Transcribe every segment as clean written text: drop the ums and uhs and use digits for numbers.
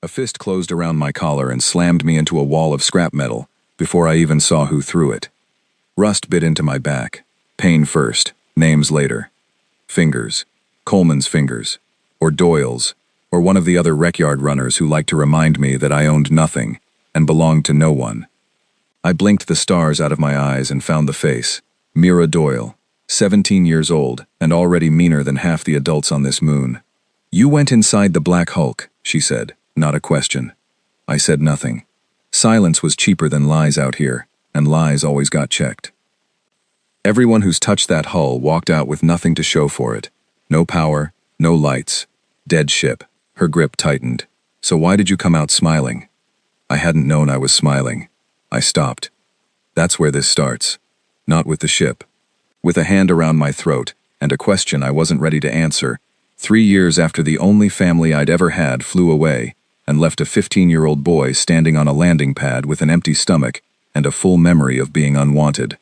fist closed around my collar and slammed me into a wall of scrap metal before I even saw who threw it. Rust bit into my back. Pain first, names later. Fingers. Coleman's fingers. Or Doyle's. Or one of the other rec-yard runners who liked to remind me that I owned nothing and belonged to no one. I blinked the stars out of my eyes and found the face. Mira Doyle, 17 years old and already meaner than half the adults on this moon. "You went inside the Black Hulk," she said, not a question. I said nothing. Silence was cheaper than lies out here, and lies always got checked. Everyone who's touched that hull walked out with nothing to show for it. No power, no lights. Dead ship. Her grip tightened. "So why did you come out smiling?" I hadn't known I was smiling. I stopped. That's where this starts. Not with the ship. With a hand around my throat, and a question I wasn't ready to answer, 3 years after the only family I'd ever had flew away, and left a 15-year-old boy standing on a landing pad with an empty stomach and a full memory of being unwanted.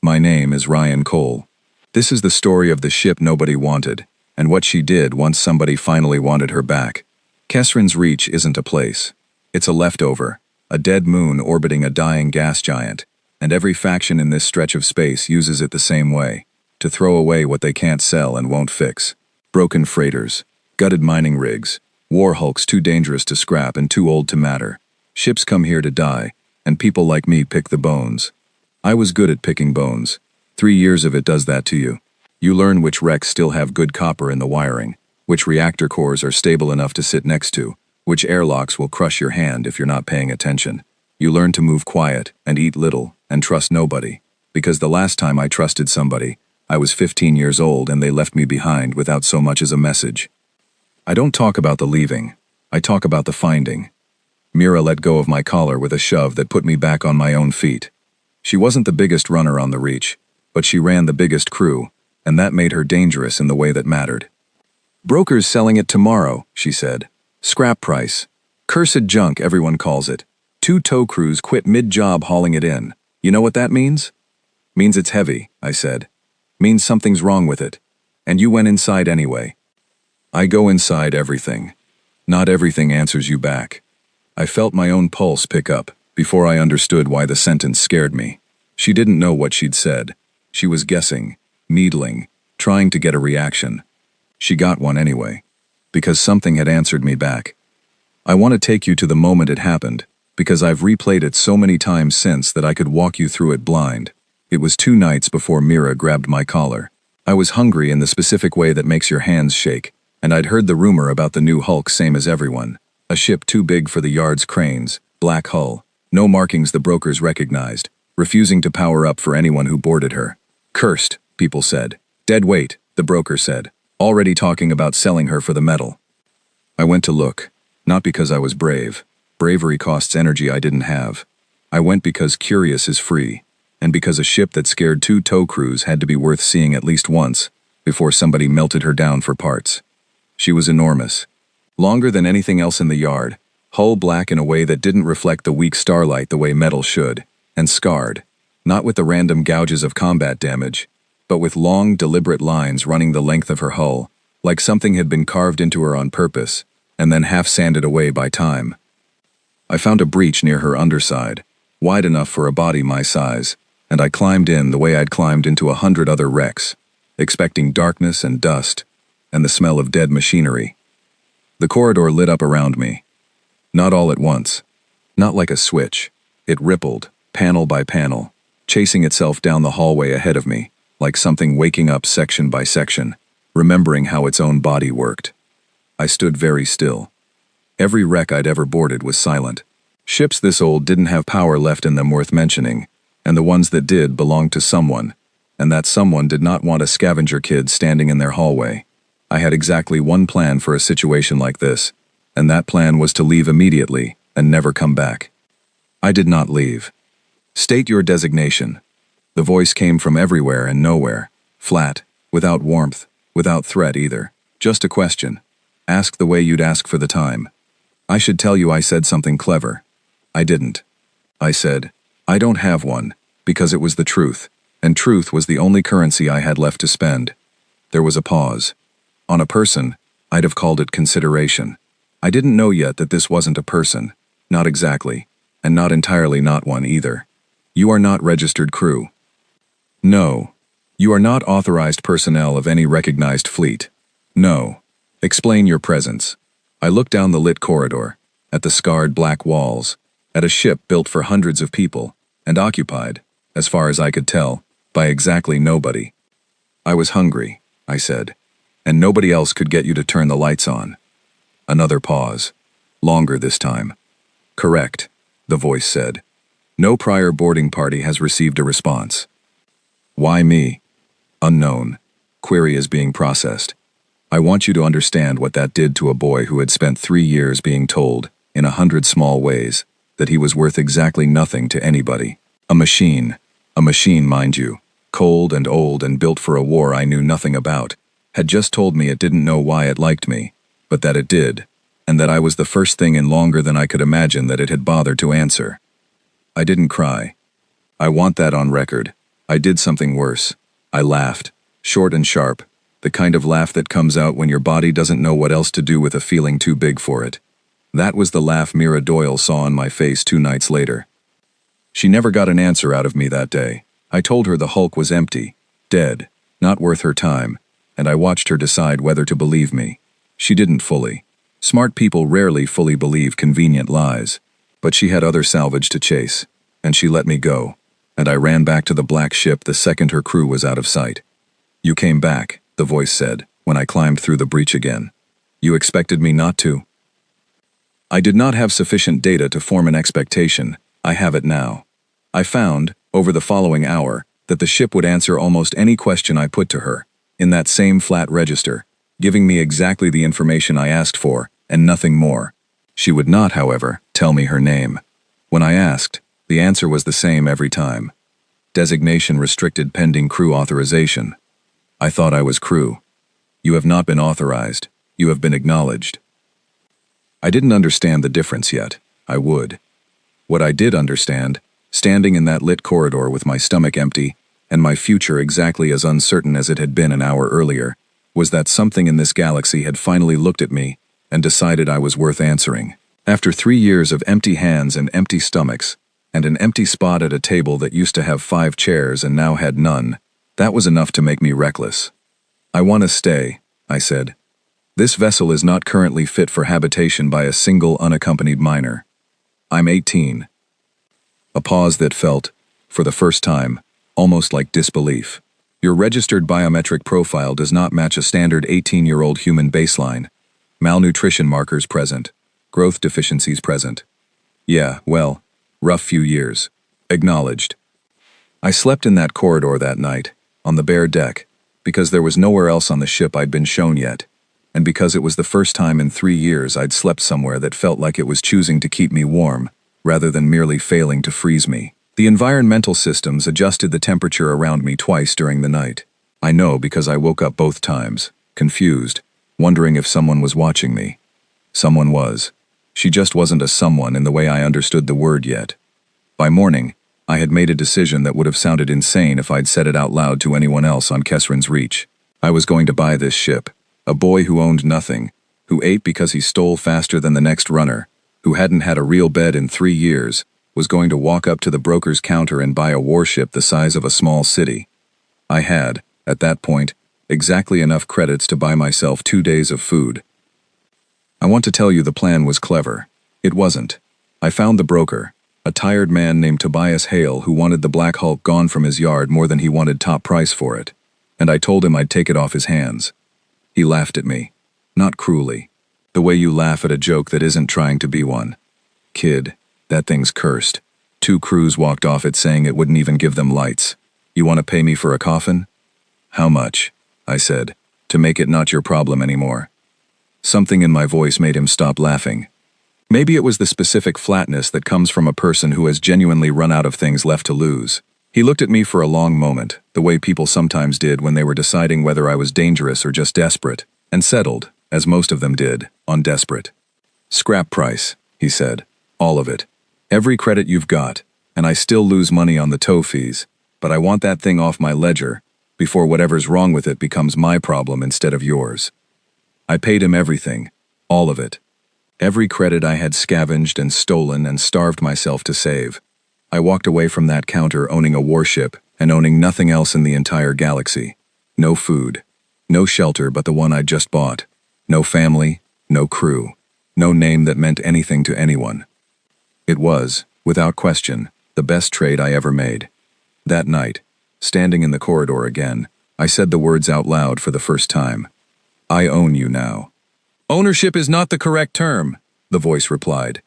My name is Ryan Cole. This is the story of the ship nobody wanted, and what she did once somebody finally wanted her back. Kesrin's Reach isn't a place. It's a leftover, a dead moon orbiting a dying gas giant, and every faction in this stretch of space uses it the same way, to throw away what they can't sell and won't fix. Broken freighters, gutted mining rigs, war hulks too dangerous to scrap and too old to matter. Ships come here to die, and people like me pick the bones. I was good at picking bones. 3 years of it does that to you. You learn which wrecks still have good copper in the wiring, which reactor cores are stable enough to sit next to, which airlocks will crush your hand if you're not paying attention. You learn to move quiet and eat little and trust nobody, because the last time I trusted somebody, I was 15 years old and they left me behind without so much as a message. I don't talk about the leaving. I talk about the finding. Mira let go of my collar with a shove that put me back on my own feet. She wasn't the biggest runner on the Reach, but she ran the biggest crew, and that made her dangerous in the way that mattered. "Brokers selling it tomorrow," she said. "Scrap price. Cursed junk, everyone calls it. 2 tow crews quit mid-job hauling it in. You know what that means?" "Means it's heavy," I said. "Means something's wrong with it. And you went inside anyway." I go inside everything. Not everything answers you back. I felt my own pulse pick up before I understood why the sentence scared me. She didn't know what she'd said. She was guessing, needling, trying to get a reaction. She got one anyway, because something had answered me back. I want to take you to the moment it happened, because I've replayed it so many times since that I could walk you through it blind. It was 2 nights before Mira grabbed my collar. I was hungry in the specific way that makes your hands shake, and I'd heard the rumor about the new Hulk same as everyone. A ship too big for the yard's cranes, black hull, no markings the brokers recognized, refusing to power up for anyone who boarded her. Cursed, people said. Dead weight, the broker said, already talking about selling her for the metal. I went to look, not because I was brave. Bravery costs energy I didn't have. I went because curious is free, and because a ship that scared 2 tow crews had to be worth seeing at least once before somebody melted her down for parts. She was enormous. Longer than anything else in the yard, hull black in a way that didn't reflect the weak starlight the way metal should, and scarred, not with the random gouges of combat damage, but with long, deliberate lines running the length of her hull, like something had been carved into her on purpose, and then half sanded away by time. I found a breach near her underside, wide enough for a body my size, and I climbed in the way I'd climbed into 100 other wrecks, expecting darkness and dust, and the smell of dead machinery. The corridor lit up around me. Not all at once. Not like a switch. It rippled, panel by panel, chasing itself down the hallway ahead of me, like something waking up section by section, remembering how its own body worked. I stood very still. Every wreck I'd ever boarded was silent. Ships this old didn't have power left in them worth mentioning, and the ones that did belonged to someone, and that someone did not want a scavenger kid standing in their hallway. I had exactly one plan for a situation like this, and that plan was to leave immediately and never come back. I did not leave. "State your designation." The voice came from everywhere and nowhere, flat, without warmth, without threat either. Just a question. Ask the way you'd ask for the time. I should tell you I said something clever. I didn't. I said, "I don't have one," because it was the truth, and truth was the only currency I had left to spend. There was a pause. On a person, I'd have called it consideration. I didn't know yet that this wasn't a person. Not exactly. And not entirely not one either. You are not registered crew. No. You are not authorized personnel of any recognized fleet. No. Explain your presence. I looked down the lit corridor, at the scarred black walls, at a ship built for hundreds of people, and occupied, as far as I could tell, by exactly nobody. I was hungry, I said, and nobody else could get you to turn the lights on. Another pause. Longer this time. Correct, the voice said. No prior boarding party has received a response. Why me? Unknown. Query is being processed. I want you to understand what that did to a boy who had spent 3 years being told, in 100 small ways, that he was worth exactly nothing to anybody. A machine, mind you, cold and old and built for a war I knew nothing about, had just told me it didn't know why it liked me, but that it did, and that I was the first thing in longer than I could imagine that it had bothered to answer. I didn't cry. I want that on record. I did something worse. I laughed, short and sharp, the kind of laugh that comes out when your body doesn't know what else to do with a feeling too big for it. That was the laugh Mira Doyle saw on my face 2 nights later. She never got an answer out of me that day. I told her the Hulk was empty, dead, not worth her time, and I watched her decide whether to believe me. She didn't fully. Smart people rarely fully believe convenient lies, but she had other salvage to chase, and she let me go, and I ran back to the black ship the second her crew was out of sight. You came back, the voice said, when I climbed through the breach again. You expected me not to? I did not have sufficient data to form an expectation. I have it now. I found, over the following hour, that the ship would answer almost any question I put to her, in that same flat register, giving me exactly the information I asked for, and nothing more. She would not, however, tell me her name. When I asked, the answer was the same every time. Designation restricted pending crew authorization. I thought I was crew. You have not been authorized. You have been acknowledged. I didn't understand the difference yet. I would. What I did understand, standing in that lit corridor with my stomach empty, and my future exactly as uncertain as it had been an hour earlier, was that something in this galaxy had finally looked at me and decided I was worth answering. After 3 years of empty hands and empty stomachs, and an empty spot at a table that used to have 5 chairs and now had none, that was enough to make me reckless. I want to stay, I said. This vessel is not currently fit for habitation by a single unaccompanied minor. I'm 18. A pause that felt, for the first time, almost like disbelief. Your registered biometric profile does not match a standard 18-year-old human baseline. Malnutrition markers present. Growth deficiencies present. Yeah, well, rough few years. Acknowledged. I slept in that corridor that night, on the bare deck, because there was nowhere else on the ship I'd been shown yet, and because it was the first time in 3 years I'd slept somewhere that felt like it was choosing to keep me warm, rather than merely failing to freeze me. The environmental systems adjusted the temperature around me twice during the night. I know because I woke up both times, confused, wondering if someone was watching me. Someone was. She just wasn't a someone in the way I understood the word yet. By morning, I had made a decision that would have sounded insane if I'd said it out loud to anyone else on Kesrin's Reach. I was going to buy this ship. A boy who owned nothing, who ate because he stole faster than the next runner, who hadn't had a real bed in 3 years, was going to walk up to the broker's counter and buy a warship the size of a small city. I had, at that point, exactly enough credits to buy myself 2 days of food. I want to tell you the plan was clever. It wasn't. I found the broker, a tired man named Tobias Hale who wanted the Black Hulk gone from his yard more than he wanted top price for it, and I told him I'd take it off his hands. He laughed at me. Not cruelly. The way you laugh at a joke that isn't trying to be one. Kid, that thing's cursed. 2 crews walked off it saying it wouldn't even give them lights. You want to pay me for a coffin? How much? I said, to make it not your problem anymore. Something in my voice made him stop laughing. Maybe it was the specific flatness that comes from a person who has genuinely run out of things left to lose. He looked at me for a long moment, the way people sometimes did when they were deciding whether I was dangerous or just desperate, and settled, as most of them did, on desperate. Scrap price, he said. All of it. Every credit you've got, and I still lose money on the tow fees, but I want that thing off my ledger, before whatever's wrong with it becomes my problem instead of yours. I paid him everything, all of it. Every credit I had scavenged and stolen and starved myself to save. I walked away from that counter owning a warship and owning nothing else in the entire galaxy. No food. No shelter but the one I'd just bought. No family. No crew. No name that meant anything to anyone. It was, without question, the best trade I ever made. That night, standing in the corridor again, I said the words out loud for the first time. I own you now. Ownership is not the correct term, the voice replied.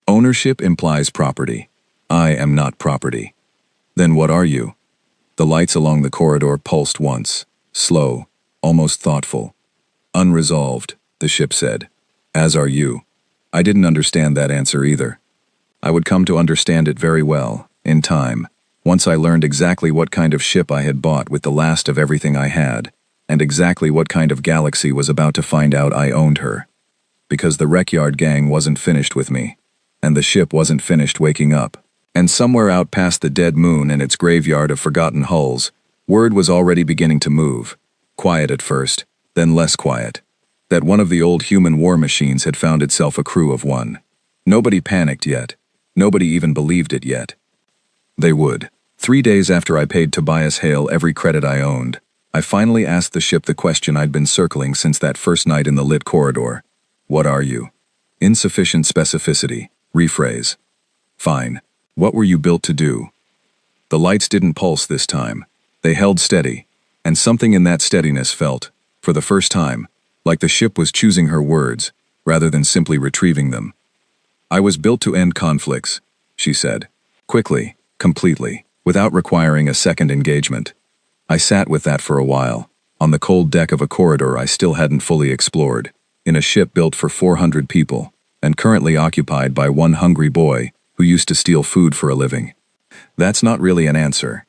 Ownership implies property. I am not property. Then what are you? The lights along the corridor pulsed once, slow, almost thoughtful. Unresolved, the ship said. As are you. I didn't understand that answer either. I would come to understand it very well, in time, once I learned exactly what kind of ship I had bought with the last of everything I had, and exactly what kind of galaxy was about to find out I owned her. Because the Wreckyard gang wasn't finished with me, and the ship wasn't finished waking up, and somewhere out past the dead moon and its graveyard of forgotten hulls, word was already beginning to move, quiet at first, then less quiet, that one of the old human war machines had found itself a crew of one. Nobody panicked yet. Nobody even believed it yet. They would. 3 days after I paid Tobias Hale every credit I owned, I finally asked the ship the question I'd been circling since that first night in the lit corridor. What are you? Insufficient specificity. Rephrase. Fine. What were you built to do? The lights didn't pulse this time. They held steady, and something in that steadiness felt, for the first time, like the ship was choosing her words, rather than simply retrieving them. I was built to end conflicts, she said. Quickly, completely, without requiring a second engagement. I sat with that for a while, on the cold deck of a corridor I still hadn't fully explored, in a ship built for 400 people, and currently occupied by one hungry boy who used to steal food for a living. That's not really an answer.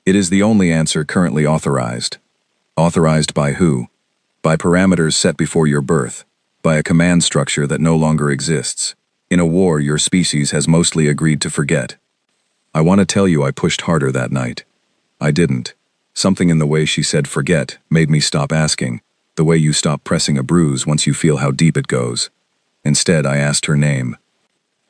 It is the only answer currently authorized. Authorized by who? By parameters set before your birth, by a command structure that no longer exists, in a war your species has mostly agreed to forget. I want to tell you I pushed harder that night. I didn't. Something in the way she said forget made me stop asking, the way you stop pressing a bruise once you feel how deep it goes. Instead, I asked her name.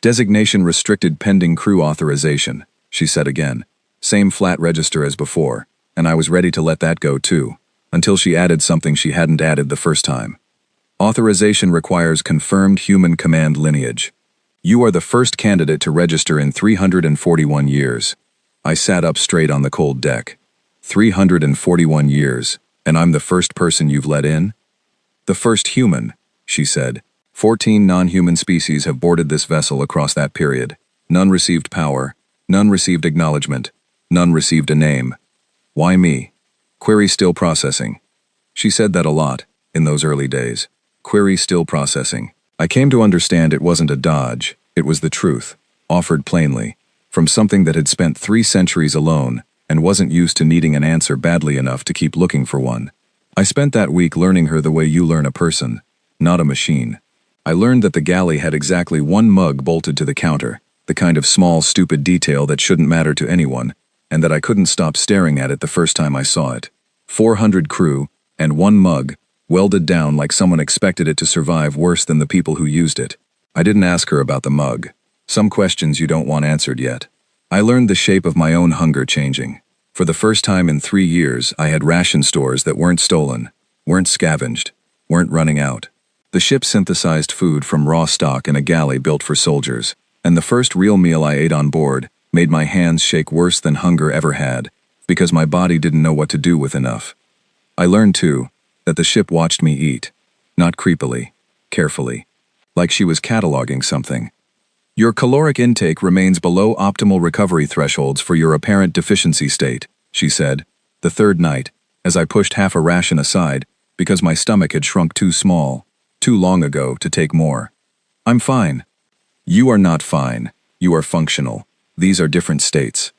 Designation restricted pending crew authorization, she said again. Same flat register as before, and I was ready to let that go too, until she added something she hadn't added the first time. Authorization requires confirmed human command lineage. You are the first candidate to register in 341 years. I sat up straight on the cold deck. 341 years, and I'm the first person you've let in? The first human, she said. 14 non-human species have boarded this vessel across that period. None received power, none received acknowledgement, none received a name. Why me? Query still processing. She said that a lot, in those early days. Query still processing. I came to understand it wasn't a dodge, it was the truth, offered plainly, from something that had spent 3 centuries alone and wasn't used to needing an answer badly enough to keep looking for one. I spent that week learning her the way you learn a person, not a machine. I learned that the galley had exactly 1 mug bolted to the counter, the kind of small, stupid detail that shouldn't matter to anyone, and that I couldn't stop staring at it the first time I saw it. 400 crew, and 1 mug, welded down like someone expected it to survive worse than the people who used it. I didn't ask her about the mug. Some questions you don't want answered yet. I learned the shape of my own hunger changing. For the first time in 3 years, I had ration stores that weren't stolen, weren't scavenged, weren't running out. The ship synthesized food from raw stock in a galley built for soldiers, and the first real meal I ate on board made my hands shake worse than hunger ever had, because my body didn't know what to do with enough. I learned, too, that the ship watched me eat, not creepily, carefully, like she was cataloging something. Your caloric intake remains below optimal recovery thresholds for your apparent deficiency state, she said, the third night, as I pushed half a ration aside because my stomach had shrunk too small, too long ago to take more. I'm fine. You are not fine. You are functional. These are different states.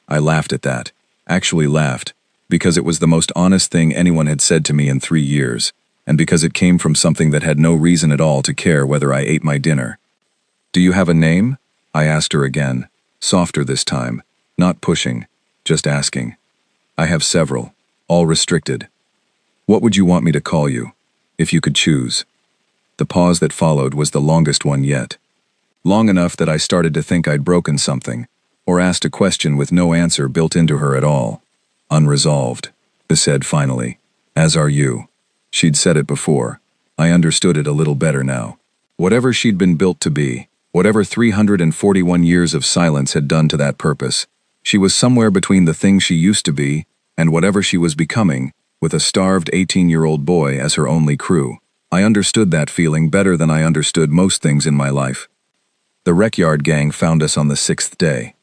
I laughed at that, actually laughed, because it was the most honest thing anyone had said to me in 3 years, and because it came from something that had no reason at all to care whether I ate my dinner. Do you have a name? I asked her again, softer this time, not pushing, just asking. I have several, all restricted. What would you want me to call you, if you could choose? The pause that followed was the longest one yet. Long enough that I started to think I'd broken something, or asked a question with no answer built into her at all. Unresolved, Beth said finally. As are you. She'd said it before. I understood it a little better now. Whatever she'd been built to be, whatever 341 years of silence had done to that purpose, she was somewhere between the thing she used to be and whatever she was becoming, with a starved 18-year-old boy as her only crew. I understood that feeling better than I understood most things in my life. The Rec-Yard gang found us on the 6th day.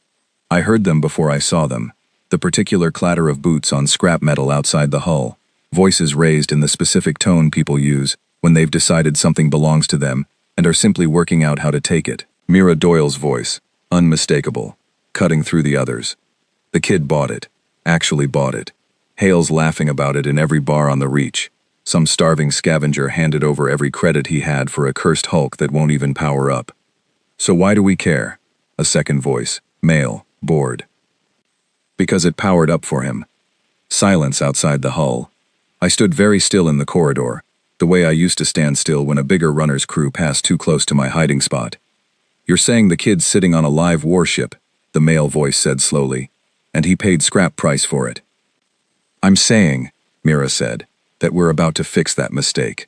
I heard them before I saw them, the particular clatter of boots on scrap metal outside the hull, voices raised in the specific tone people use when they've decided something belongs to them and are simply working out how to take it. Mira Doyle's voice, unmistakable, cutting through the others. The kid bought it, actually bought it. Hale's laughing about it in every bar on the reach. Some starving scavenger handed over every credit he had for a cursed hulk that won't even power up. So why do we care? A second voice, male, bored. Because it powered up for him. Silence outside the hull. I stood very still in the corridor, the way I used to stand still when a bigger runner's crew passed too close to my hiding spot. You're saying the kid's sitting on a live warship, the male voice said slowly, and he paid scrap price for it. I'm saying, Mira said, that we're about to fix that mistake.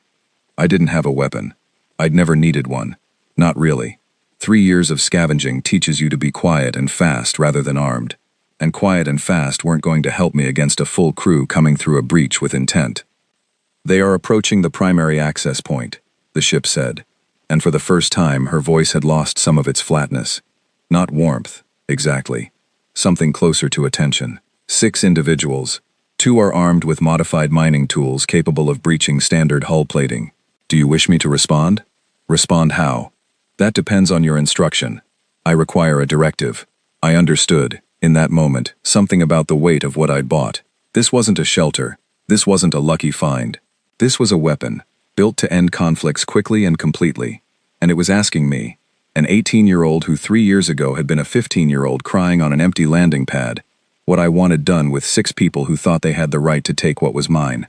I didn't have a weapon. I'd never needed one. Not really. 3 years of scavenging teaches you to be quiet and fast rather than armed. And quiet and fast weren't going to help me against a full crew coming through a breach with intent. They are approaching the primary access point, the ship said, and for the first time her voice had lost some of its flatness. Not warmth, exactly. Something closer to attention. 6 individuals. 2 are armed with modified mining tools capable of breaching standard hull plating. Do you wish me to respond? Respond how? That depends on your instruction. I require a directive. I understood, in that moment, something about the weight of what I'd bought. This wasn't a shelter. This wasn't a lucky find. This was a weapon, built to end conflicts quickly and completely. And it was asking me, an 18-year-old who 3 years ago had been a 15-year-old crying on an empty landing pad, what I wanted done with 6 people who thought they had the right to take what was mine.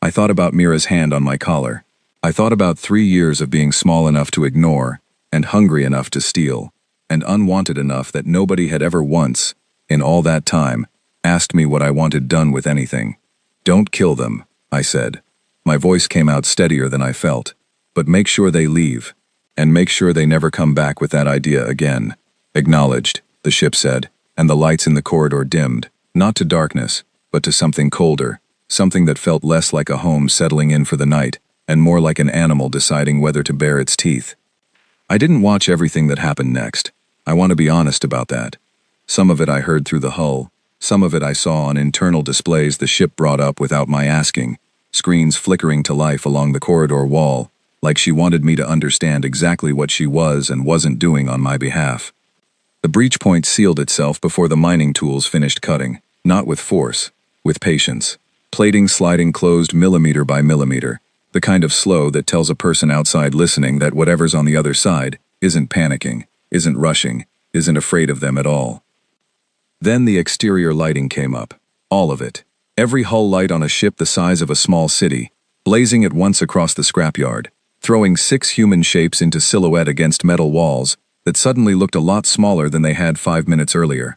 I thought about Mira's hand on my collar. I thought about 3 years of being small enough to ignore, and hungry enough to steal, and unwanted enough that nobody had ever once, in all that time, asked me what I wanted done with anything. Don't kill them, I said. My voice came out steadier than I felt. But make sure they leave. And make sure they never come back with that idea again. Acknowledged, the ship said, and the lights in the corridor dimmed, not to darkness, but to something colder, something that felt less like a home settling in for the night, and more like an animal deciding whether to bare its teeth. I didn't watch everything that happened next. I want to be honest about that. Some of it I heard through the hull, some of it I saw on internal displays the ship brought up without my asking, screens flickering to life along the corridor wall, like she wanted me to understand exactly what she was and wasn't doing on my behalf. The breach point sealed itself before the mining tools finished cutting, not with force, with patience. Plating sliding closed millimeter by millimeter, the kind of slow that tells a person outside listening that whatever's on the other side isn't panicking, isn't rushing, isn't afraid of them at all. Then the exterior lighting came up, all of it. Every hull light on a ship the size of a small city, blazing at once across the scrapyard, throwing 6 human shapes into silhouette against metal walls that suddenly looked a lot smaller than they had 5 minutes earlier.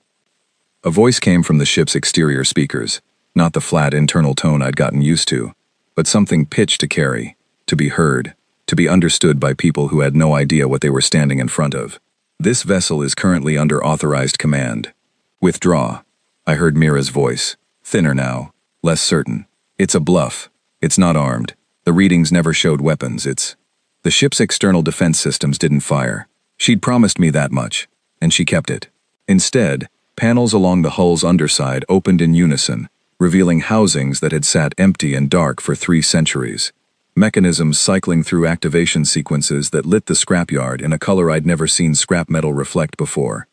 A voice came from the ship's exterior speakers, not the flat internal tone I'd gotten used to, but something pitched to carry, to be heard, to be understood by people who had no idea what they were standing in front of. This vessel is currently under authorized command. Withdraw. I heard Mira's voice, thinner now, less certain. It's a bluff. It's not armed. The readings never showed weapons. The ship's external defense systems didn't fire. She'd promised me that much, and she kept it. Instead, panels along the hull's underside opened in unison, revealing housings that had sat empty and dark for 3 centuries. Mechanisms cycling through activation sequences that lit the scrapyard in a color I'd never seen scrap metal reflect before.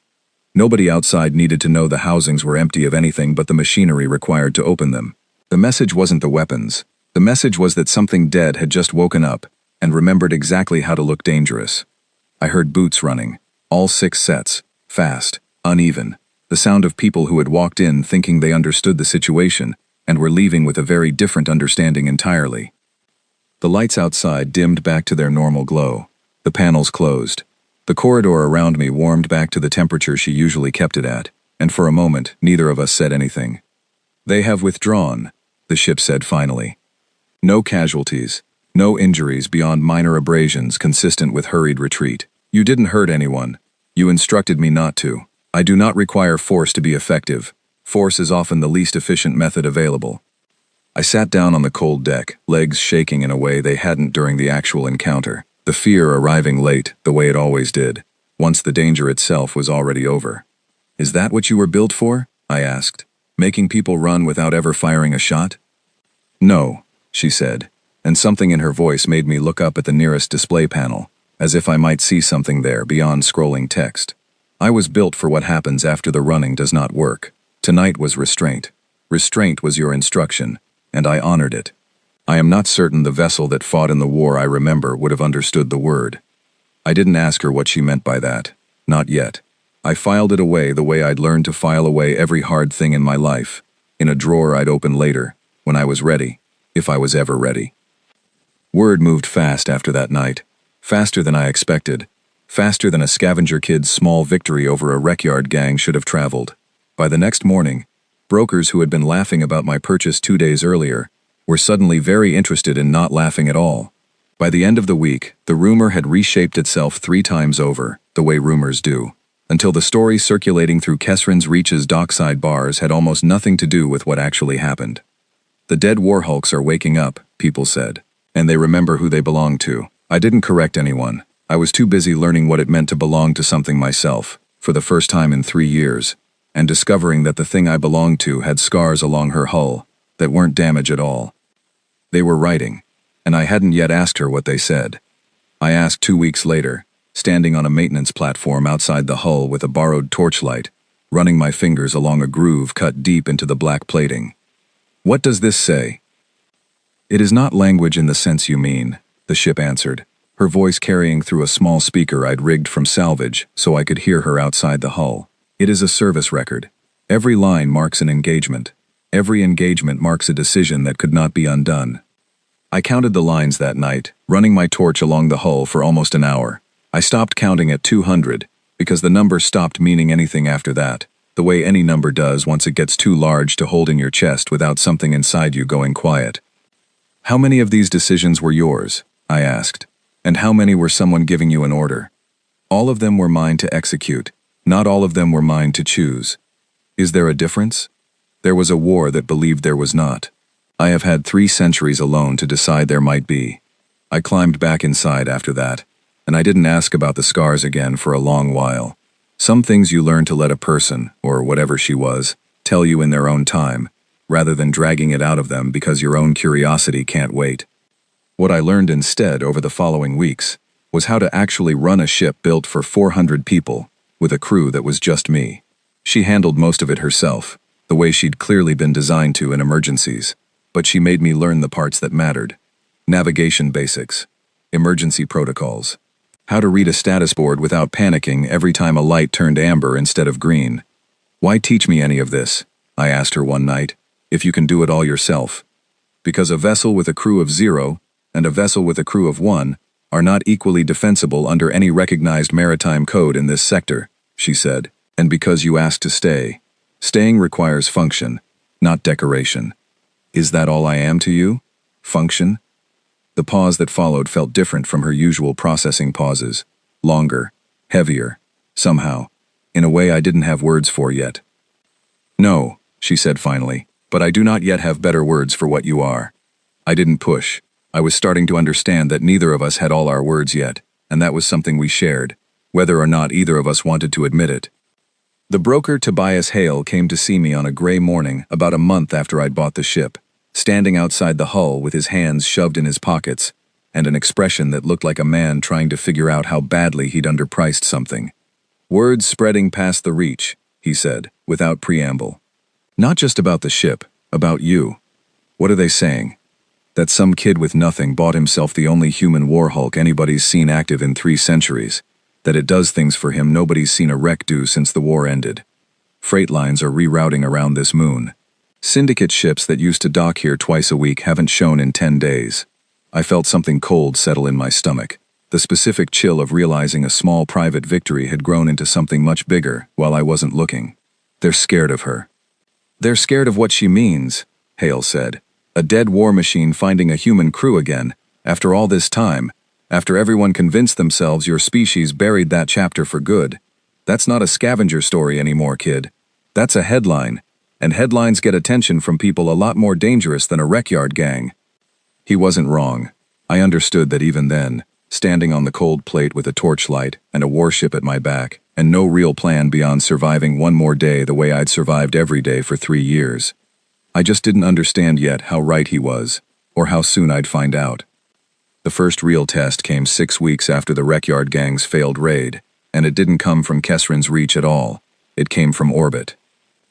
Nobody outside needed to know the housings were empty of anything but the machinery required to open them. The message wasn't the weapons. The message was that something dead had just woken up and remembered exactly how to look dangerous. I heard boots running, all 6 sets, fast, uneven, the sound of people who had walked in thinking they understood the situation and were leaving with a very different understanding entirely. The lights outside dimmed back to their normal glow. The panels closed. The corridor around me warmed back to the temperature she usually kept it at, and for a moment, neither of us said anything. "They have withdrawn," the ship said finally. "No casualties. No injuries beyond minor abrasions consistent with hurried retreat. You didn't hurt anyone. You instructed me not to. I do not require force to be effective. Force is often the least efficient method available." I sat down on the cold deck, legs shaking in a way they hadn't during the actual encounter, the fear arriving late, the way it always did, once the danger itself was already over. "Is that what you were built for?" I asked. "Making people run without ever firing a shot?" "No," she said, and something in her voice made me look up at the nearest display panel, as if I might see something there beyond scrolling text. "I was built for what happens after the running does not work. Tonight was restraint. Restraint was your instruction, and I honored it. I am not certain the vessel that fought in the war I remember would have understood the word." I didn't ask her what she meant by that. Not yet. I filed it away the way I'd learned to file away every hard thing in my life, in a drawer I'd open later, when I was ready, if I was ever ready. Word moved fast after that night. Faster than I expected. Faster than a scavenger kid's small victory over a wreckyard gang should have traveled. By the next morning, brokers who had been laughing about my purchase 2 days earlier were suddenly very interested in not laughing at all. By the end of the week, the rumor had reshaped itself 3 times over, the way rumors do, until the story circulating through Kesrin's Reach's dockside bars had almost nothing to do with what actually happened. "The dead warhulks are waking up," people said, "and they remember who they belong to." I didn't correct anyone. I was too busy learning what it meant to belong to something myself, for the first time in 3 years, and discovering that the thing I belonged to had scars along her hull that weren't damage at all. They were writing, and I hadn't yet asked her what they said. I asked 2 weeks later, standing on a maintenance platform outside the hull with a borrowed torchlight, running my fingers along a groove cut deep into the black plating. "What does this say?" "It is not language in the sense you mean," the ship answered, her voice carrying through a small speaker I'd rigged from salvage so I could hear her outside the hull. "It is a service record. Every line marks an engagement. Every engagement marks a decision that could not be undone." I counted the lines that night, running my torch along the hull for almost an hour. I stopped counting at 200, because the number stopped meaning anything after that, the way any number does once it gets too large to hold in your chest without something inside you going quiet. "How many of these decisions were yours?" I asked. "And how many were someone giving you an order?" "All of them were mine to execute. Not all of them were mine to choose." "Is there a difference?" "There was a war that believed there was not. I have had 3 centuries alone to decide there might be." I climbed back inside after that, and I didn't ask about the scars again for a long while. Some things you learn to let a person, or whatever she was, tell you in their own time, rather than dragging it out of them because your own curiosity can't wait. What I learned instead over the following weeks was how to actually run a ship built for 400 people, with a crew that was just me. She handled most of it herself, the way she'd clearly been designed to in emergencies, but she made me learn the parts that mattered. Navigation basics, emergency protocols, how to read a status board without panicking every time a light turned amber instead of green. "Why teach me any of this?" I asked her one night, "if you can do it all yourself?" "Because a vessel with a crew of 0 and a vessel with a crew of 1 are not equally defensible under any recognized maritime code in this sector," she said, "and because you asked to stay. Staying requires function, not decoration." "Is that all I am to you? Function?" The pause that followed felt different from her usual processing pauses. Longer, heavier, somehow, in a way I didn't have words for yet. "No," she said finally, "but I do not yet have better words for what you are." I didn't push. I was starting to understand that neither of us had all our words yet, and that was something we shared, whether or not either of us wanted to admit it. The broker Tobias Hale came to see me on a gray morning about a month after I'd bought the ship, standing outside the hull with his hands shoved in his pockets, and an expression that looked like a man trying to figure out how badly he'd underpriced something. "Words spreading past the Reach," he said, without preamble. "Not just about the ship, about you. What are they saying? That some kid with nothing bought himself the only human warhulk anybody's seen active in 3 centuries, that it does things for him nobody's seen a wreck do since the war ended. Freight lines are rerouting around this moon. Syndicate ships that used to dock here twice a week haven't shown in 10 days. I felt something cold settle in my stomach. The specific chill of realizing a small private victory had grown into something much bigger while I wasn't looking. They're scared of her. They're scared of what she means, Hale said. A dead war machine finding a human crew again, after all this time, after everyone convinced themselves your species buried that chapter for good. That's not a scavenger story anymore, kid. That's a headline, and headlines get attention from people a lot more dangerous than a wreckyard gang. He wasn't wrong. I understood that even then, standing on the cold plate with a torchlight and a warship at my back, and no real plan beyond surviving one more day the way I'd survived every day for 3 years. I just didn't understand yet how right he was, or how soon I'd find out. The first real test came 6 weeks after the Wreckyard Gang's failed raid, and it didn't come from Kesrin's reach at all. It came from orbit.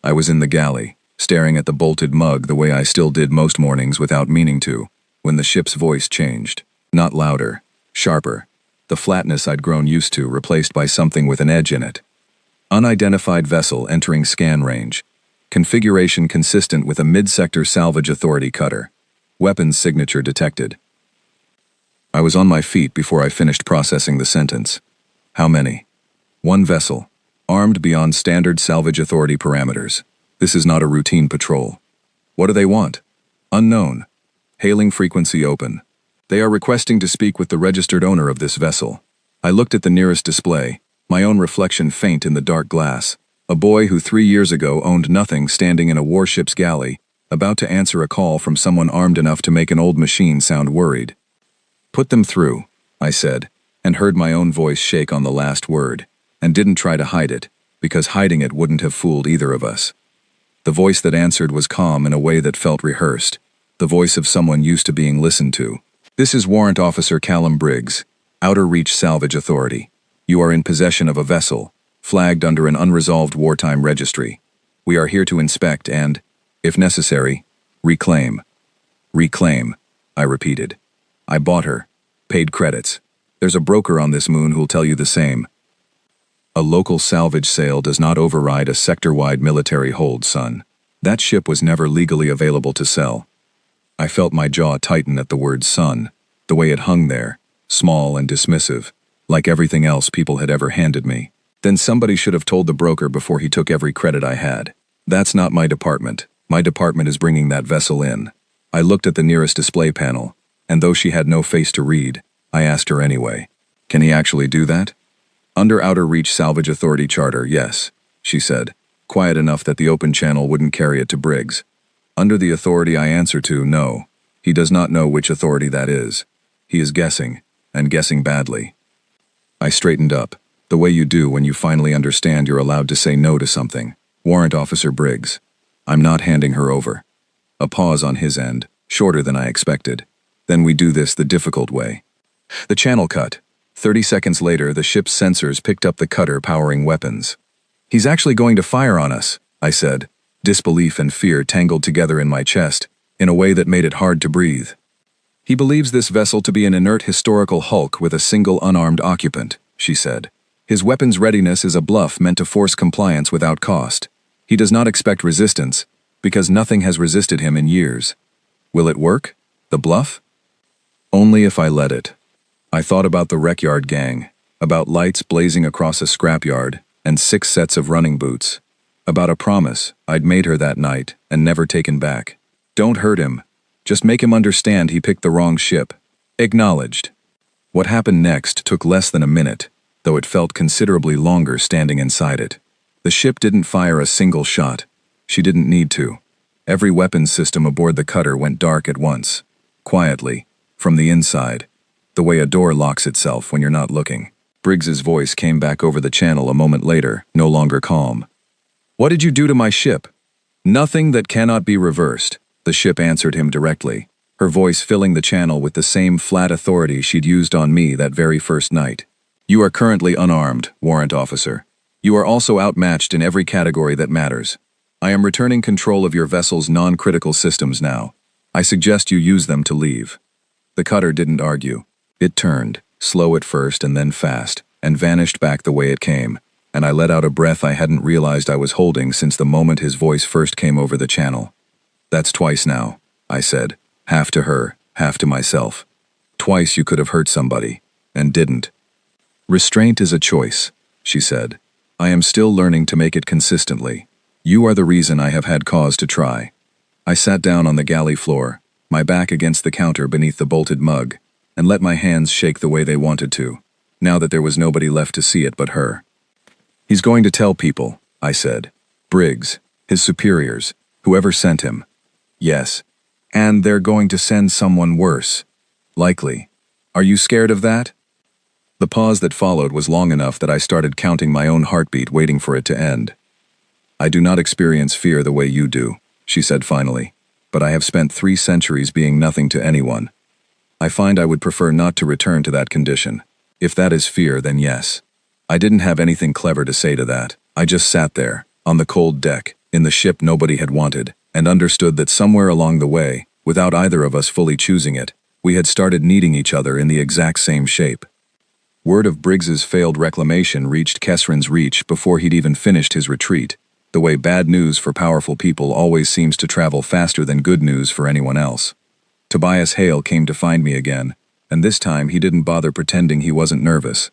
I was in the galley, staring at the bolted mug the way I still did most mornings without meaning to, when the ship's voice changed. Not louder, sharper. The flatness I'd grown used to replaced by something with an edge in it. Unidentified vessel entering scan range. Configuration consistent with a mid-sector salvage authority cutter. Weapons signature detected. I was on my feet before I finished processing the sentence. How many? 1 vessel. Armed beyond standard salvage authority parameters. This is not a routine patrol. What do they want? Unknown. Hailing frequency open. They are requesting to speak with the registered owner of this vessel. I looked at the nearest display, my own reflection faint in the dark glass. A boy who 3 years ago owned nothing standing in a warship's galley, about to answer a call from someone armed enough to make an old machine sound worried. Put them through, I said, and heard my own voice shake on the last word, and didn't try to hide it, because hiding it wouldn't have fooled either of us. The voice that answered was calm in a way that felt rehearsed, the voice of someone used to being listened to. This is Warrant Officer Callum Briggs, Outer Reach Salvage Authority. You are in possession of a vessel, flagged under an unresolved wartime registry. We are here to inspect and, if necessary, reclaim. Reclaim, I repeated. I bought her, paid credits. There's a broker on this moon who'll tell you the same. A local salvage sale does not override a sector-wide military hold, son. That ship was never legally available to sell. I felt my jaw tighten at the word son, the way it hung there, small and dismissive, like everything else people had ever handed me. Then somebody should have told the broker before he took every credit I had. That's not my department. My department is bringing that vessel in. I looked at the nearest display panel, and though she had no face to read, I asked her anyway. Can he actually do that? Under Outer Reach Salvage Authority Charter, yes, she said, quiet enough that the open channel wouldn't carry it to Briggs. Under the authority I answer to, no. He does not know which authority that is. He is guessing, and guessing badly. I straightened up, the way you do when you finally understand you're allowed to say no to something. Warrant Officer Briggs. I'm not handing her over. A pause on his end, shorter than I expected. Then we do this the difficult way. The channel cut. 30 seconds later, the ship's sensors picked up the cutter powering weapons. He's actually going to fire on us, I said. Disbelief and fear tangled together in my chest, in a way that made it hard to breathe. He believes this vessel to be an inert historical hulk with a single unarmed occupant, she said. His weapons readiness is a bluff meant to force compliance without cost. He does not expect resistance, because nothing has resisted him in years. Will it work? The bluff? Only if I let it. I thought about the Wreckyard Gang, about lights blazing across a scrapyard, and 6 sets of running boots. About a promise I'd made her that night and never taken back. Don't hurt him. Just make him understand he picked the wrong ship. Acknowledged. What happened next took less than a minute, though it felt considerably longer standing inside it. The ship didn't fire a single shot. She didn't need to. Every weapons system aboard the cutter went dark at once. Quietly, from the inside. The way a door locks itself when you're not looking. Briggs's voice came back over the channel a moment later, no longer calm. What did you do to my ship? Nothing that cannot be reversed, the ship answered him directly, her voice filling the channel with the same flat authority she'd used on me that very first night. You are currently unarmed, Warrant Officer. You are also outmatched in every category that matters. I am returning control of your vessel's non-critical systems now. I suggest you use them to leave. The cutter didn't argue. It turned, slow at first and then fast, and vanished back the way it came. And I let out a breath I hadn't realized I was holding since the moment his voice first came over the channel. That's twice now, I said, half to her, half to myself. Twice you could have hurt somebody, and didn't. Restraint is a choice, she said. I am still learning to make it consistently. You are the reason I have had cause to try. I sat down on the galley floor, my back against the counter beneath the bolted mug, and let my hands shake the way they wanted to, now that there was nobody left to see it but her. He's going to tell people, I said. Briggs, his superiors, whoever sent him. Yes. And they're going to send someone worse. Likely. Are you scared of that? The pause that followed was long enough that I started counting my own heartbeat, waiting for it to end. I do not experience fear the way you do, she said finally, but I have spent 3 centuries being nothing to anyone. I find I would prefer not to return to that condition. If that is fear, then yes. I didn't have anything clever to say to that. I just sat there, on the cold deck, in the ship nobody had wanted, and understood that somewhere along the way, without either of us fully choosing it, we had started needing each other in the exact same shape. Word of Briggs's failed reclamation reached Kesrin's reach before he'd even finished his retreat, the way bad news for powerful people always seems to travel faster than good news for anyone else. Tobias Hale came to find me again, and this time he didn't bother pretending he wasn't nervous.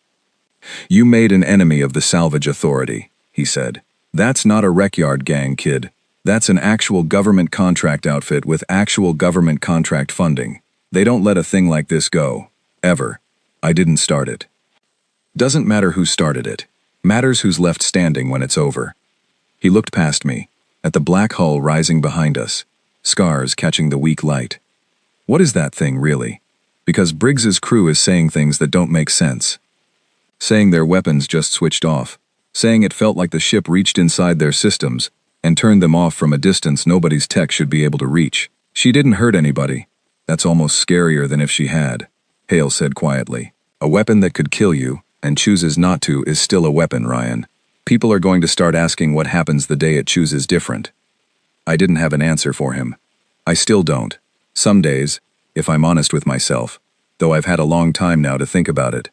You made an enemy of the salvage authority, he said. That's not a wreckyard gang, kid. That's an actual government contract outfit with actual government contract funding. They don't let a thing like this go. Ever. I didn't start it. Doesn't matter who started it. Matters who's left standing when it's over. He looked past me, at the black hull rising behind us, scars catching the weak light. What is that thing, really? Because Briggs's crew is saying things that don't make sense. Saying their weapons just switched off. Saying it felt like the ship reached inside their systems and turned them off from a distance nobody's tech should be able to reach. She didn't hurt anybody. That's almost scarier than if she had, Hale said quietly. A weapon that could kill you, and chooses not to, is still a weapon, Ryan. People are going to start asking what happens the day it chooses different. I didn't have an answer for him. I still don't. Some days, if I'm honest with myself, though I've had a long time now to think about it.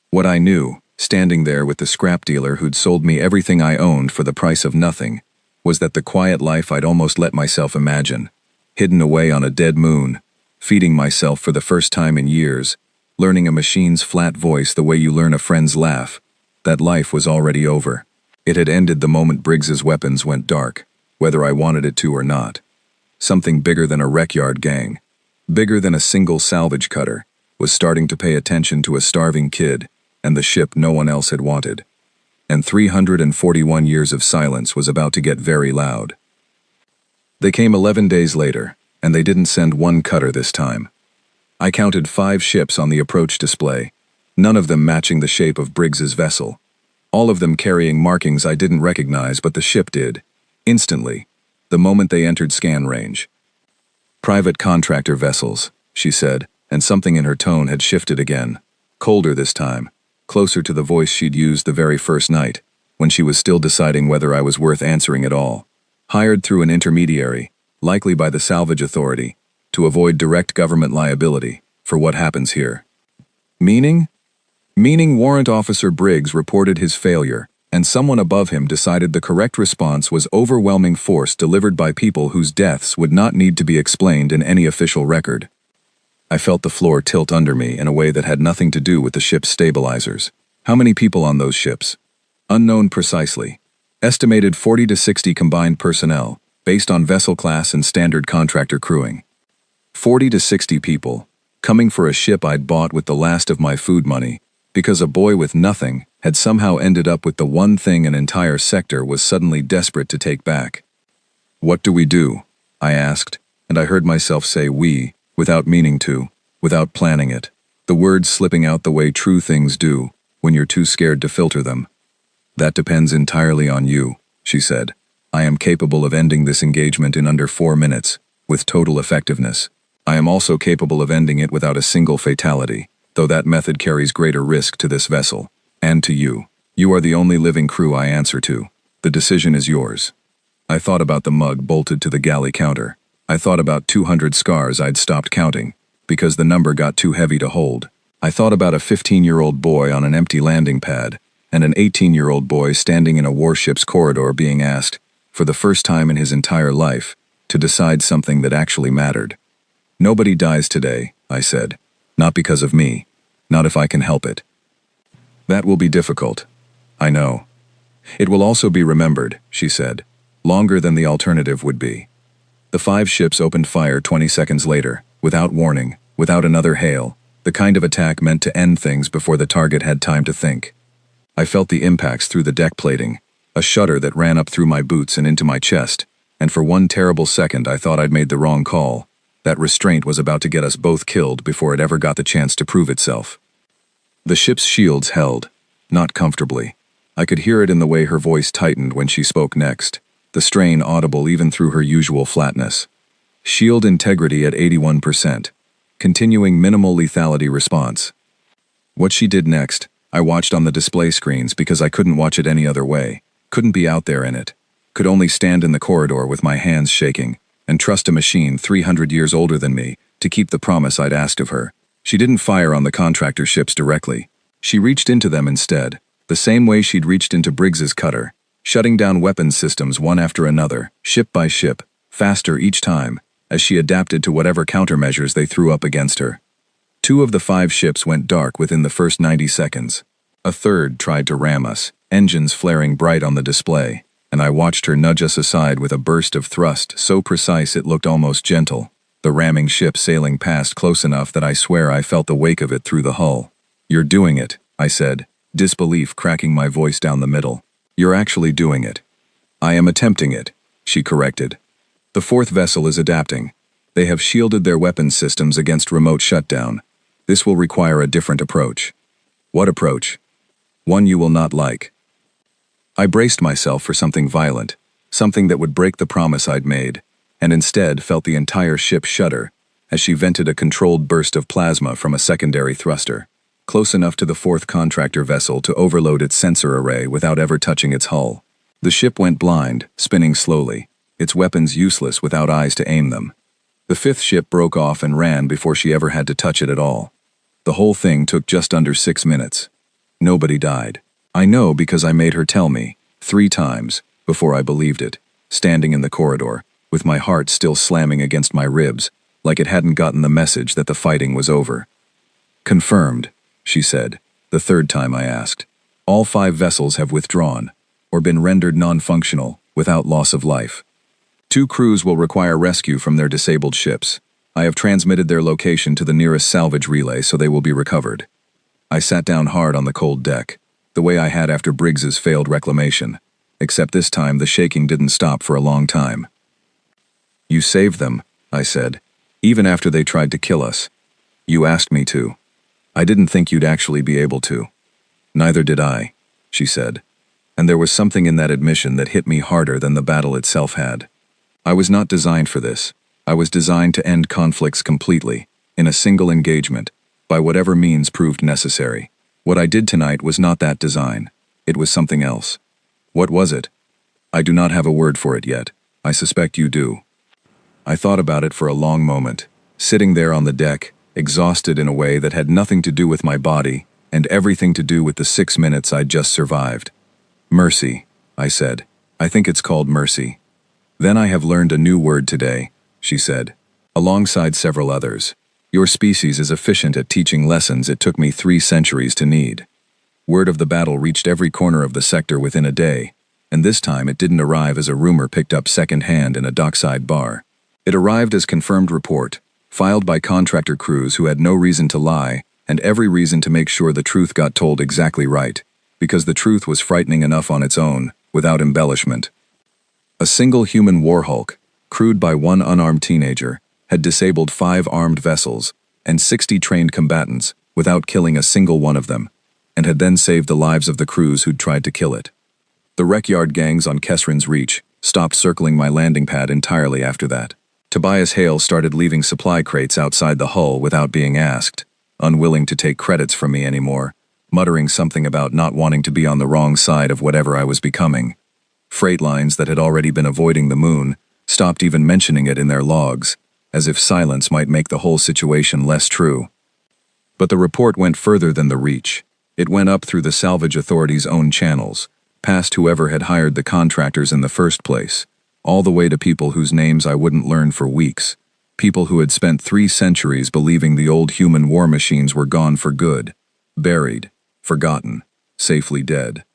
What I knew, standing there with the scrap dealer who'd sold me everything I owned for the price of nothing, was that the quiet life I'd almost let myself imagine, hidden away on a dead moon, feeding myself for the first time in years, learning a machine's flat voice the way you learn a friend's laugh, that life was already over. It had ended the moment Briggs's weapons went dark, whether I wanted it to or not. Something bigger than a wreckyard gang, bigger than a single salvage cutter, was starting to pay attention to a starving kid and the ship no one else had wanted. And 341 years of silence was about to get very loud. They came 11 days later, and they didn't send one cutter this time. I counted 5 ships on the approach display, none of them matching the shape of Briggs's vessel. All of them carrying markings I didn't recognize, but the ship did, instantly, the moment they entered scan range. Private contractor vessels, she said, and something in her tone had shifted again. Colder this time, closer to the voice she'd used the very first night, when she was still deciding whether I was worth answering at all. Hired through an intermediary, likely by the salvage authority, to avoid direct government liability for what happens here. Meaning? Meaning Warrant Officer Briggs reported his failure, and someone above him decided the correct response was overwhelming force delivered by people whose deaths would not need to be explained in any official record. I felt the floor tilt under me in a way that had nothing to do with the ship's stabilizers. How many people on those ships? Unknown precisely. Estimated 40 to 60 combined personnel, based on vessel class and standard contractor crewing. 40 to 60 people, coming for a ship I'd bought with the last of my food money, because a boy with nothing had somehow ended up with the one thing an entire sector was suddenly desperate to take back. What do we do? I asked, and I heard myself say we, without meaning to, without planning it, the words slipping out the way true things do, when you're too scared to filter them. That depends entirely on you, she said. I am capable of ending this engagement in under 4 minutes, with total effectiveness. I am also capable of ending it without a single fatality, though that method carries greater risk to this vessel, and to you. You are the only living crew I answer to. The decision is yours. I thought about the mug bolted to the galley counter. I thought about 200 scars I'd stopped counting, because the number got too heavy to hold. I thought about a 15-year-old boy on an empty landing pad, and an 18-year-old boy standing in a warship's corridor being asked, for the first time in his entire life, to decide something that actually mattered. Nobody dies today, I said. Not because of me. Not if I can help it. That will be difficult. I know. It will also be remembered, she said. Longer than the alternative would be. The 5 ships opened fire 20 seconds later, without warning, without another hail, the kind of attack meant to end things before the target had time to think. I felt the impacts through the deck plating, a shudder that ran up through my boots and into my chest, and for one terrible second I thought I'd made the wrong call. That restraint was about to get us both killed before it ever got the chance to prove itself. The ship's shields held, not comfortably. I could hear it in the way her voice tightened when she spoke next, the strain audible even through her usual flatness. Shield integrity at 81%. Continuing minimal lethality response. What she did next, I watched on the display screens because I couldn't watch it any other way, couldn't be out there in it, could only stand in the corridor with my hands shaking, and trust a machine 300 years older than me to keep the promise I'd asked of her. She didn't fire on the contractor ships directly. She reached into them instead, the same way she'd reached into Briggs's cutter, shutting down weapons systems one after another, ship by ship, faster each time, as she adapted to whatever countermeasures they threw up against her. 2 of the 5 ships went dark within the first 90 seconds. A third tried to ram us, engines flaring bright on the display, and I watched her nudge us aside with a burst of thrust so precise it looked almost gentle, the ramming ship sailing past close enough that I swear I felt the wake of it through the hull. "You're doing it," I said, disbelief cracking my voice down the middle. "You're actually doing it." "I am attempting it," she corrected. "The 4th vessel is adapting. They have shielded their weapons systems against remote shutdown. This will require a different approach." "What approach?" "One you will not like." I braced myself for something violent, something that would break the promise I'd made, and instead felt the entire ship shudder as she vented a controlled burst of plasma from a secondary thruster, close enough to the 4th contractor vessel to overload its sensor array without ever touching its hull. The ship went blind, spinning slowly, its weapons useless without eyes to aim them. The 5th ship broke off and ran before she ever had to touch it at all. The whole thing took just under 6 minutes. Nobody died. I know because I made her tell me, 3 times, before I believed it, standing in the corridor, with my heart still slamming against my ribs, like it hadn't gotten the message that the fighting was over. "Confirmed," she said, the 3rd time I asked. "All 5 vessels have withdrawn, or been rendered non-functional, without loss of life. 2 crews will require rescue from their disabled ships. I have transmitted their location to the nearest salvage relay so they will be recovered." I sat down hard on the cold deck, the way I had after Briggs's failed reclamation, except this time the shaking didn't stop for a long time. "You saved them," I said, "even after they tried to kill us. You asked me to. I didn't think you'd actually be able to." "Neither did I," she said, and there was something in that admission that hit me harder than the battle itself had. I was not designed for this. I was designed to end conflicts completely, in a single engagement, by whatever means proved necessary. What I did tonight was not that design. It was something else. What was it? I do not have a word for it yet. I suspect you do. I thought about it for a long moment, sitting there on the deck, exhausted in a way that had nothing to do with my body, and everything to do with the 6 minutes I'd just survived. "Mercy," I said. "I think it's called mercy." "Then I have learned a new word today," she said, alongside several others. "Your species is efficient at teaching lessons it took me 3 centuries to need." Word of the battle reached every corner of the sector within a day, and this time it didn't arrive as a rumor picked up second-hand in a dockside bar. It arrived as confirmed report, filed by contractor crews who had no reason to lie and every reason to make sure the truth got told exactly right, because the truth was frightening enough on its own, without embellishment. A single human warhulk, crewed by 1 unarmed teenager, had disabled 5 armed vessels and 60 trained combatants without killing a single one of them, and had then saved the lives of the crews who'd tried to kill it. The wreckyard gangs on Kessrin's Reach stopped circling my landing pad entirely after that. Tobias Hale started leaving supply crates outside the hull without being asked, unwilling to take credits from me anymore, muttering something about not wanting to be on the wrong side of whatever I was becoming. Freight lines that had already been avoiding the moon stopped even mentioning it in their logs, as if silence might make the whole situation less true. But the report went further than the Reach. It went up through the salvage authority's own channels, past whoever had hired the contractors in the first place, all the way to people whose names I wouldn't learn for weeks. People who had spent 3 centuries believing the old human war machines were gone for good, buried, forgotten, safely dead.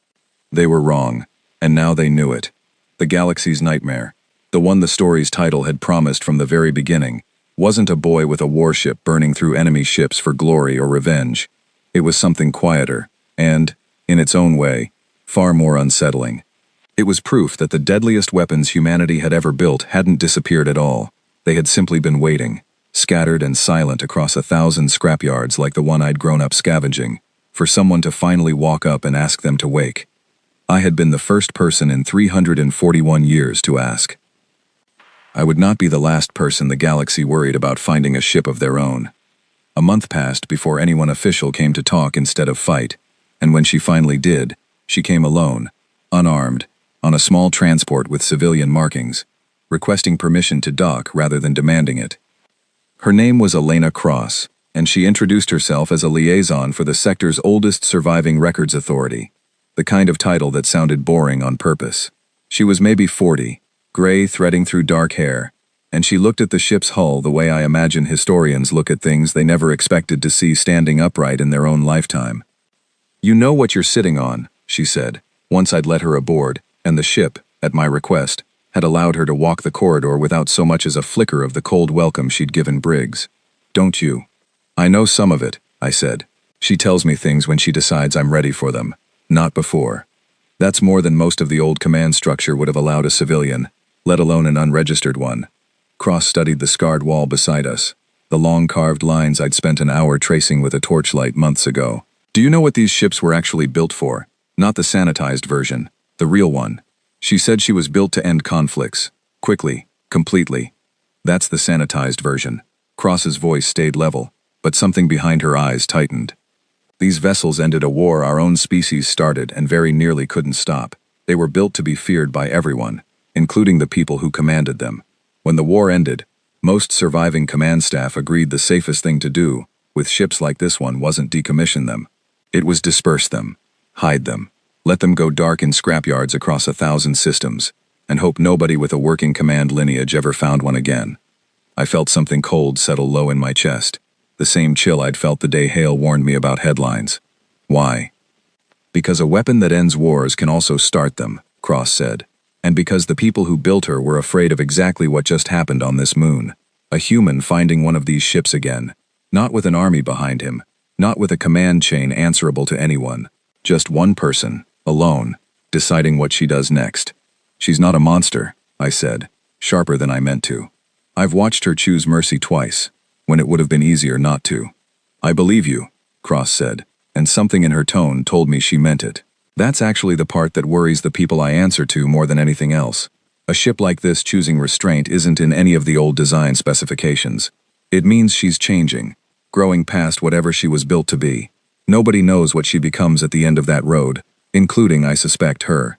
They were wrong, and now they knew it. The galaxy's nightmare, the one the story's title had promised from the very beginning, wasn't a boy with a warship burning through enemy ships for glory or revenge. It was something quieter, and, in its own way, far more unsettling. It was proof that the deadliest weapons humanity had ever built hadn't disappeared at all. They had simply been waiting, scattered and silent across 1,000 scrapyards like the one I'd grown up scavenging, for someone to finally walk up and ask them to wake. I had been the first person in 341 years to ask. I would not be the last person the galaxy worried about finding a ship of their own. A month passed before anyone official came to talk instead of fight, and when she finally did, she came alone, unarmed, on a small transport with civilian markings, requesting permission to dock rather than demanding it. Her name was Elena Cross, and she introduced herself as a liaison for the sector's oldest surviving records authority, the kind of title that sounded boring on purpose. She was maybe 40, gray threading through dark hair, and she looked at the ship's hull the way I imagine historians look at things they never expected to see standing upright in their own lifetime. "You know what you're sitting on," she said, once I'd let her aboard, and the ship, at my request, had allowed her to walk the corridor without so much as a flicker of the cold welcome she'd given Briggs. "Don't you?" "I know some of it," I said. "She tells me things when she decides I'm ready for them, not before. That's more than most of the old command structure would have allowed a civilian, let alone an unregistered one." Cross studied the scarred wall beside us, the long carved lines I'd spent an hour tracing with a torchlight months ago. "Do you know what these ships were actually built for? Not the sanitized version, the real one." She said she was built to end conflicts, quickly, completely. "That's the sanitized version." Cross's voice stayed level, but something behind her eyes tightened. "These vessels ended a war our own species started and very nearly couldn't stop. They were built to be feared by everyone, including the people who commanded them. When the war ended, most surviving command staff agreed the safest thing to do, with ships like this one, wasn't decommission them. It was disperse them, hide them, let them go dark in scrapyards across 1,000 systems, and hope nobody with a working command lineage ever found one again." I felt something cold settle low in my chest, the same chill I'd felt the day Hale warned me about headlines. "Why?" "Because a weapon that ends wars can also start them," Cross said. "And because the people who built her were afraid of exactly what just happened on this moon. A human finding one of these ships again. Not with an army behind him. Not with a command chain answerable to anyone. Just one person, alone, deciding what she does next." "She's not a monster," I said, sharper than I meant to. "I've watched her choose mercy twice, when it would have been easier not to." "I believe you," Cross said, and something in her tone told me she meant it. That's actually the part that worries the people I answer to more than anything else. A ship like this choosing restraint isn't in any of the old design specifications. It means she's changing, growing past whatever she was built to be. Nobody knows what she becomes at the end of that road, including, I suspect, her.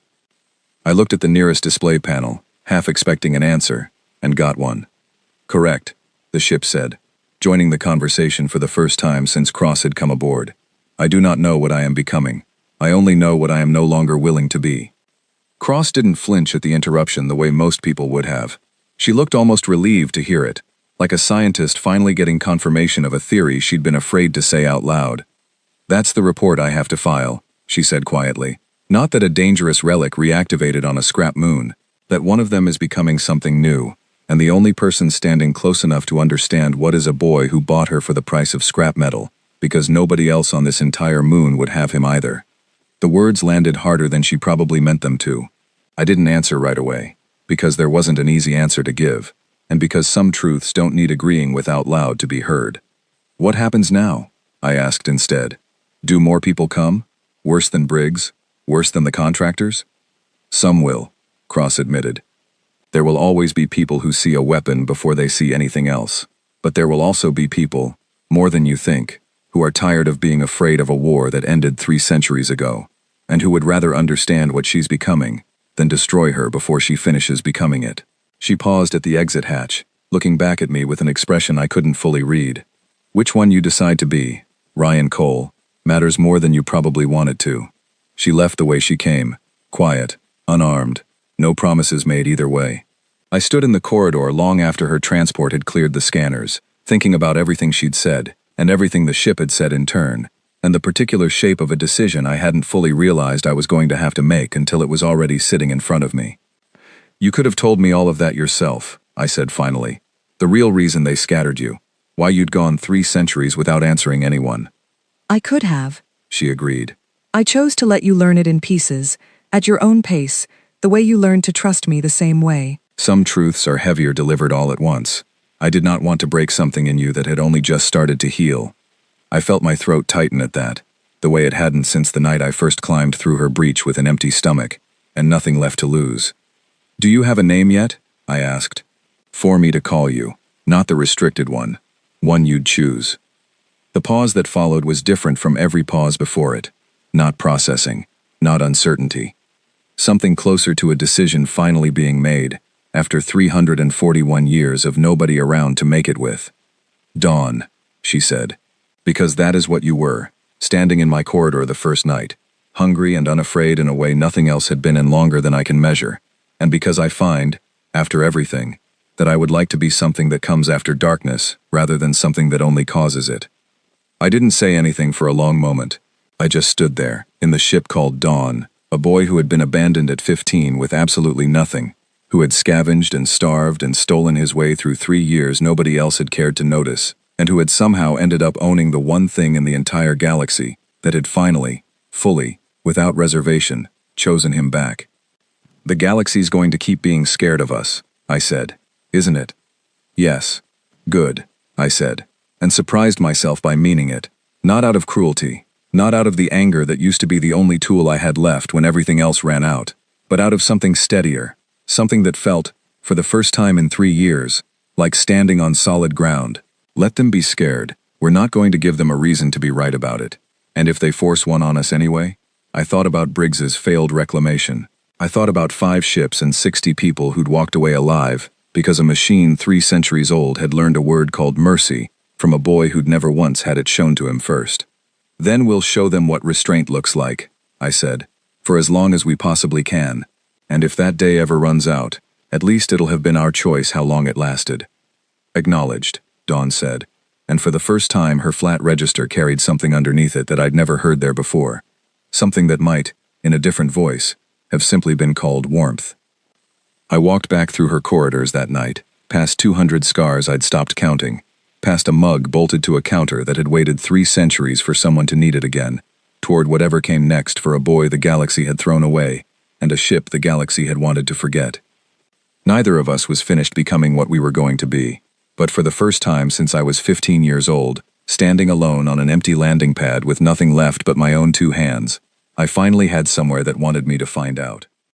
I looked at the nearest display panel, half expecting an answer, and got one. "Correct," the ship said, joining the conversation for the first time since Cross had come aboard. "I do not know what I am becoming. I only know what I am no longer willing to be." Cross didn't flinch at the interruption the way most people would have. She looked almost relieved to hear it, like a scientist finally getting confirmation of a theory she'd been afraid to say out loud. "That's the report I have to file," she said quietly. "Not that a dangerous relic reactivated on a scrap moon, that one of them is becoming something new, and the only person standing close enough to understand what is a boy who bought her for the price of scrap metal, because nobody else on this entire moon would have him either." The words landed harder than she probably meant them to. I didn't answer right away, because there wasn't an easy answer to give, and because some truths don't need agreeing with out loud to be heard. "What happens now?" I asked instead. "Do more people come? Worse than Briggs? Worse than the contractors?" "Some will," Cross admitted. "There will always be people who see a weapon before they see anything else. But there will also be people, more than you think, who are tired of being afraid of a war that ended 3 centuries ago, and who would rather understand what she's becoming than destroy her before she finishes becoming it." She paused at the exit hatch, looking back at me with an expression I couldn't fully read. "Which one you decide to be, Ryan Cole, matters more than you probably wanted to." She left the way she came, quiet, unarmed, no promises made either way. I stood in the corridor long after her transport had cleared the scanners, thinking about everything she'd said, and everything the ship had said in turn, and the particular shape of a decision I hadn't fully realized I was going to have to make until it was already sitting in front of me. "You could have told me all of that yourself," I said finally. "The real reason they scattered you. Why you'd gone 3 centuries without answering anyone." I could have. She agreed. I chose to let you learn it in pieces, at your own pace, the way you learned to trust me the same way. Some truths are heavier delivered all at once. I did not want to break something in you that had only just started to heal. I felt my throat tighten at that, the way it hadn't since the night I first climbed through her breach with an empty stomach, and nothing left to lose. "Do you have a name yet?" I asked. "For me to call you, not the restricted one you'd choose." The pause that followed was different from every pause before it. Not processing, not uncertainty. Something closer to a decision finally being made, after 341 years of nobody around to make it with. "Dawn," she said. "Because that is what you were, standing in my corridor the first night, hungry and unafraid in a way nothing else had been in longer than I can measure, and because I find, after everything, that I would like to be something that comes after darkness rather than something that only causes it." I didn't say anything for a long moment. I just stood there, in the ship called Dawn, a boy who had been abandoned at 15 with absolutely nothing, who had scavenged and starved and stolen his way through 3 years nobody else had cared to notice, and who had somehow ended up owning the one thing in the entire galaxy that had finally, fully, without reservation, chosen him back. "The galaxy's going to keep being scared of us," I said. "Isn't it?" "Yes." "Good," I said, and surprised myself by meaning it, not out of cruelty, not out of the anger that used to be the only tool I had left when everything else ran out, but out of something steadier, something that felt, for the first time in 3 years, like standing on solid ground. Let them be scared. We're not going to give them a reason to be right about it. And if they force one on us anyway? I thought about Briggs's failed reclamation. I thought about 5 ships and 60 people who'd walked away alive because a machine 3 centuries old had learned a word called mercy from a boy who'd never once had it shown to him first. "Then we'll show them what restraint looks like," I said, "for as long as we possibly can. And if that day ever runs out, at least it'll have been our choice how long it lasted." "Acknowledged," Dawn said, and for the first time her flat register carried something underneath it that I'd never heard there before. Something that might, in a different voice, have simply been called warmth. I walked back through her corridors that night, past 200 scars I'd stopped counting, past a mug bolted to a counter that had waited 3 centuries for someone to need it again, toward whatever came next for a boy the galaxy had thrown away, and a ship the galaxy had wanted to forget. Neither of us was finished becoming what we were going to be, but for the first time since I was 15 years old, standing alone on an empty landing pad with nothing left but my own 2 hands, I finally had somewhere that wanted me to find out.